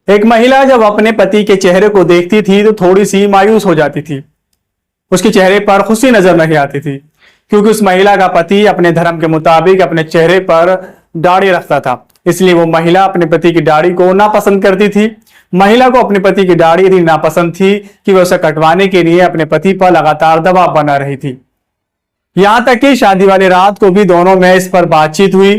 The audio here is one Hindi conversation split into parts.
एक महिला जब अपने पति के चेहरे को देखती थी तो थोड़ी सी मायूस हो जाती थी। उसके चेहरे पर खुशी नजर नहीं आती थी, क्योंकि उस महिला का पति अपने धर्म के मुताबिक अपने चेहरे पर दाढ़ी रखता था। इसलिए वो महिला अपने पति की दाढ़ी को नापसंद करती थी। महिला को अपने पति की दाढ़ी इतनी नापसंद थी कि वह उसे कटवाने के लिए अपने पति पर लगातार दबाव बना रही थी। यहां तक कि शादी वाली रात को भी दोनों में इस पर बातचीत हुई।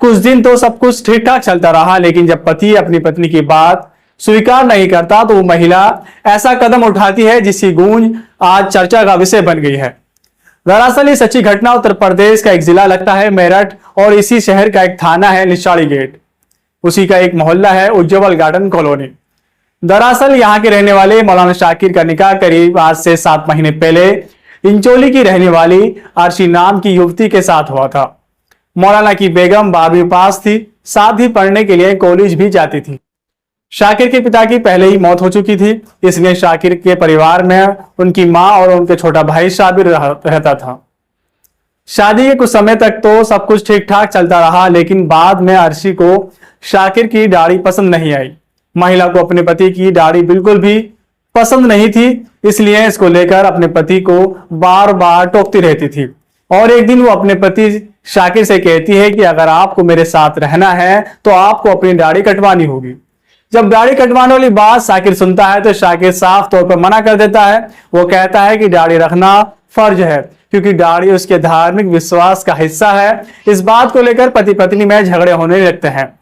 कुछ दिन तो सब कुछ ठीक ठाक चलता रहा, लेकिन जब पति अपनी पत्नी की बात स्वीकार नहीं करता तो वो महिला ऐसा कदम उठाती है जिसकी गूंज आज चर्चा का विषय बन गई है। दरअसल ये सच्ची घटना उत्तर प्रदेश का एक जिला लगता है मेरठ, और इसी शहर का एक थाना है निशाली गेट। उसी का एक मोहल्ला है उज्जवल गार्डन कॉलोनी। दरअसल यहाँ के रहने वाले मौलाना शाकिर का निकाह करीब आज से 7 महीने पहले इंचोली की रहने वाली अर्शी नाम की युवती के साथ हुआ था। मौलाना की बेगम 12वीं पास थी, साथ ही पढ़ने के लिए कॉलेज भी जाती थी। शाकिर के पिता की पहले ही मौत हो चुकी थी, इसलिए शाकिर के परिवार में उनकी मां और उनके छोटा भाई शाबिर रहता था। शादी के कुछ समय तक तो सब कुछ ठीक ठाक चलता रहा, लेकिन बाद में अर्शी को शाकिर की दाढ़ी पसंद नहीं आई। महिला को अपने पति की दाढ़ी बिल्कुल भी पसंद नहीं थी, इसलिए इसको लेकर अपने पति को बार बार टोकती रहती थी। और एक दिन वो अपने पति शाकिर से कहती है कि अगर आपको मेरे साथ रहना है तो आपको अपनी दाढ़ी कटवानी होगी। जब दाढ़ी कटवाने वाली बात शाकिर सुनता है तो शाकिर साफ तौर पर मना कर देता है। वो कहता है कि दाढ़ी रखना फर्ज है, क्योंकि दाढ़ी उसके धार्मिक विश्वास का हिस्सा है। इस बात को लेकर पति पत्नी में झगड़े होने लगते हैं।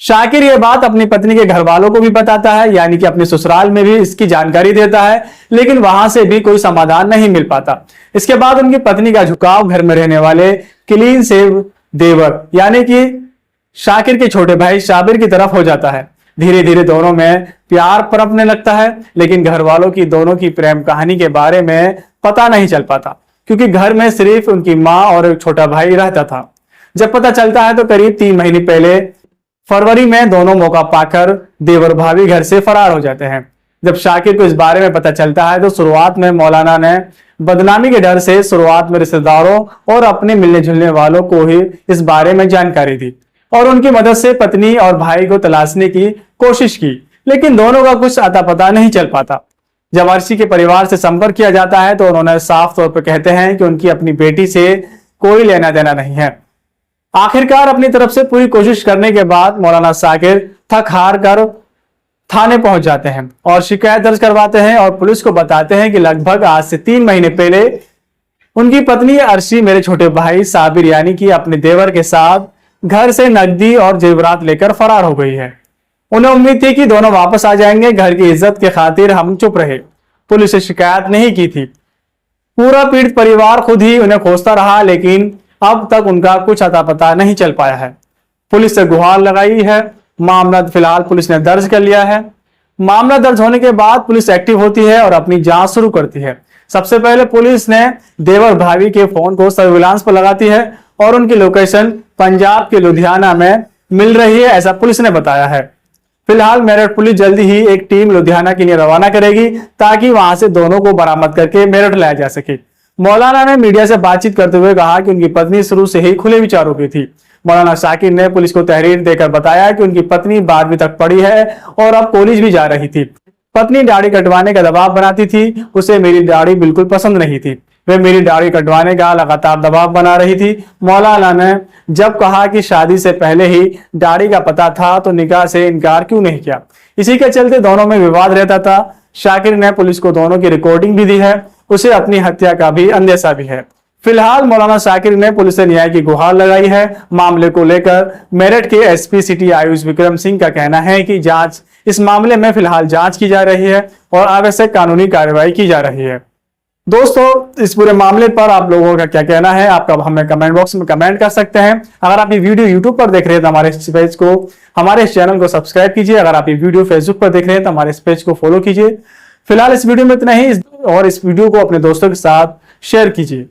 शाकिर ये बात अपनी पत्नी के घर वालों को भी बताता है, यानी कि अपने ससुराल में भी इसकी जानकारी देता है, लेकिन वहां से भी कोई समाधान नहीं मिल पाता। इसके बाद उनकी पत्नी का झुकाव घर में रहने वाले क्लीन सेव देवर यानी कि शाकिर के छोटे भाई शाबिर की तरफ हो जाता है। धीरे धीरे दोनों में प्यार पनपने लगता है, लेकिन घर वालों की दोनों की प्रेम कहानी के बारे में पता नहीं चल पाता, क्योंकि घर में सिर्फ उनकी माँ और एक छोटा भाई रहता था। जब पता चलता है तो करीब 3 महीने पहले फरवरी में दोनों मौका पाकर देवर भाभी घर से फरार हो जाते हैं। जब शाकिर को इस बारे में पता चलता है तो शुरुआत में मौलाना ने बदनामी के डर से शुरुआत में रिश्तेदारों और अपने मिलने जुलने वालों को ही इस बारे में जानकारी दी और उनकी मदद से पत्नी और भाई को तलाशने की कोशिश की, लेकिन दोनों का कुछ अता पता नहीं चल पाता। जब अर्शी के परिवार से संपर्क किया जाता है तो उन्होंने साफ तौर पर कहते हैं कि उनकी अपनी बेटी से कोई लेना देना नहीं है। आखिरकार अपनी तरफ से पूरी कोशिश करने के बाद मौलाना शाकिर थक हार कर थाने पहुंच जाते हैं और शिकायत दर्ज करवाते हैं और पुलिस को बताते हैं कि लगभग आज से 3 महीने पहले उनकी पत्नी अर्शी मेरे छोटे भाई साबिर यानी कि अपने देवर के साथ घर से नकदी और जेवरात लेकर फरार हो गई है। उन्हें उम्मीद थी कि दोनों वापस आ जाएंगे। घर की इज्जत के खातिर हम चुप रहे, पुलिस से शिकायत नहीं की थी। पूरा पीड़ित परिवार खुद ही उन्हें खोजता रहा, लेकिन अब तक उनका कुछ अता पता नहीं चल पाया है। पुलिस से गुहार लगाई है। मामला फिलहाल पुलिस ने दर्ज कर लिया है। मामला दर्ज होने के बाद पुलिस एक्टिव होती है और अपनी जांच शुरू करती है। सबसे पहले पुलिस ने देवर भाभी के फोन को सर्विलांस पर लगाती है और उनकी लोकेशन पंजाब के लुधियाना में मिल रही है, ऐसा पुलिस ने बताया है। फिलहाल मेरठ पुलिस जल्दी ही एक टीम लुधियाना के लिए रवाना करेगी ताकि वहां से दोनों को बरामद करके मेरठ लाया जा सके। मौलाना ने मीडिया से बातचीत करते हुए कहा कि उनकी पत्नी शुरू से ही खुले विचारों की थी। मौलाना शाकिर ने पुलिस को तहरीर देकर बताया कि उनकी पत्नी 12वीं तक पढ़ी है और अब कॉलेज भी जा रही थी। पत्नी दाढ़ी कटवाने का दबाव बनाती थी। उसे मेरी दाढ़ी बिल्कुल पसंद नहीं थी। वे मेरी दाढ़ी कटवाने का लगातार दबाव बना रही थी। मौलाना ने जब कहा कि शादी से पहले ही दाढ़ी का पता था तो निकाह से इनकार क्यों नहीं किया। इसी के चलते दोनों में विवाद रहता था। शाकिर ने पुलिस को दोनों की रिकॉर्डिंग भी दी है। उसे अपनी हत्या का भी अंदेशा भी है। फिलहाल मौलाना शाकिर ने पुलिस से न्याय की गुहार लगाई है। मामले को लेकर मेरठ के एसपी सिटी आयुष विक्रम सिंह का कहना है कि जांच इस मामले में फिलहाल जांच की जा रही है और आवश्यक कानूनी कार्रवाई की जा रही है। दोस्तों, इस पूरे मामले पर आप लोगों का क्या कहना है, आपका हमें कमेंट बॉक्स में कमेंट कर सकते हैं। अगर आप ये वीडियो यूट्यूब पर देख रहे हैं तो हमारे इस पेज को, हमारे इस चैनल को सब्सक्राइब कीजिए। अगर आप ये वीडियो फेसबुक पर देख रहे हैं तो हमारे इस पेज को फॉलो कीजिए। फिलहाल इस वीडियो में इतना ही और इस वीडियो को अपने दोस्तों के साथ शेयर कीजिए।